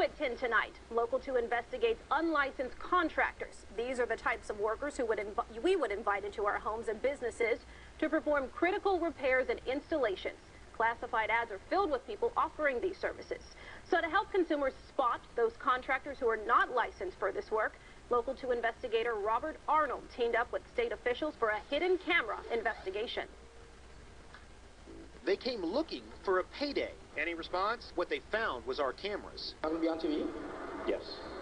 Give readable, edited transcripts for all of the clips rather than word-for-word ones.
at 10 tonight, Local 2 investigates unlicensed contractors. These are the types of workers who we would invite into our homes and businesses to perform critical repairs and installations. Classified ads are filled with people offering these services. So to help consumers spot those contractors who are not licensed for this work, Local 2 investigator Robert Arnold teamed up with state officials for a hidden camera investigation. They came looking for a payday. Any response? What they found was our cameras. I'm going to be on TV? Yes.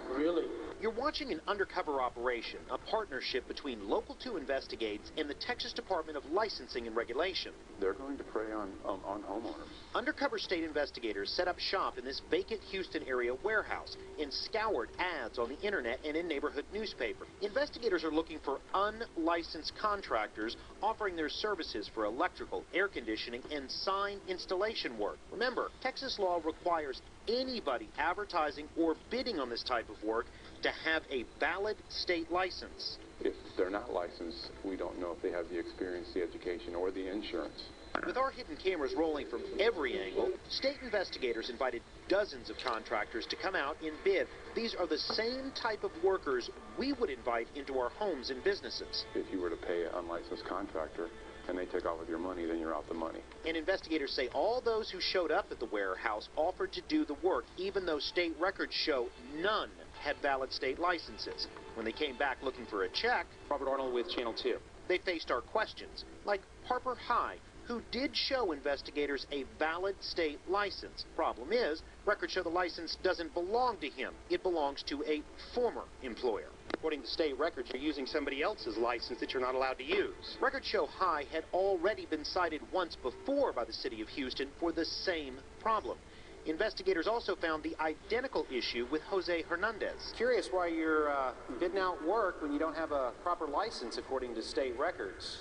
Really? You're watching an undercover operation, a partnership between Local 2 Investigates and the Texas Department of Licensing and Regulation. They're going to prey on homeowners. Undercover state investigators set up shop in this vacant Houston area warehouse and scoured ads on the internet and in neighborhood newspapers. Investigators are looking for unlicensed contractors offering their services for electrical, air conditioning, and sign installation work. Remember, Texas law requires anybody advertising or bidding on this type of work to have a valid state license. If they're not licensed, we don't know if they have the experience, the education, or the insurance. With our hidden cameras rolling from every angle, state investigators invited dozens of contractors to come out and bid. These are the same type of workers we would invite into our homes and businesses. If you were to pay an unlicensed contractor and they take off with your money, then you're out the money. And investigators say all those who showed up at the warehouse offered to do the work, even though state records show none had valid state licenses. When they came back looking for a check, Robert Arnold with Channel 2. they faced our questions, like Harper High, who did show investigators a valid state license. Problem is, records show the license doesn't belong to him. It belongs to a former employer. According to state records, you're using somebody else's license that you're not allowed to use. Records show High had already been cited once before by the city of Houston for the same problem. Investigators also found the identical issue with Jose Hernandez. Curious why you're bidding out work when you don't have a proper license according to state records.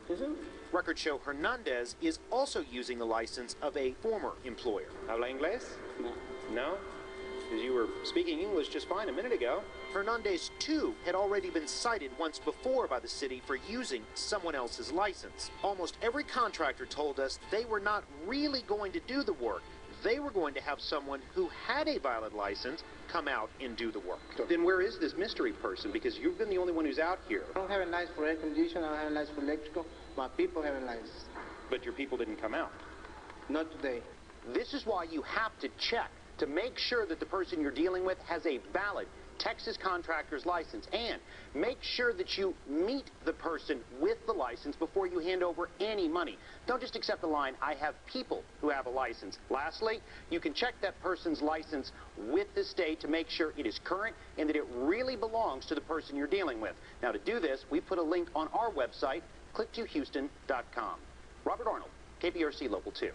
Is it? Records show Hernandez is also using the license of a former employer. Habla inglés? No. No? Because you were speaking English just fine a minute ago. Hernandez, too, had already been cited once before by the city for using someone else's license. Almost every contractor told us they were not really going to do the work. They were going to have someone who had a valid license come out and do the work. Then where is this mystery person? Because you've been the only one who's out here. I don't have a license for air conditioning, I don't have a license for electrical. My people have a license. But your people didn't come out. Not today. This is why you have to check to make sure that the person you're dealing with has a valid Texas contractor's license, and make sure that you meet the person with the license before you hand over any money. Don't just accept the line, I have people who have a license. Lastly, you can check that person's license with the state to make sure it is current and that it really belongs to the person you're dealing with. Now, to do this, we put a link on our website, click2houston.com. Robert Arnold, KPRC Local 2.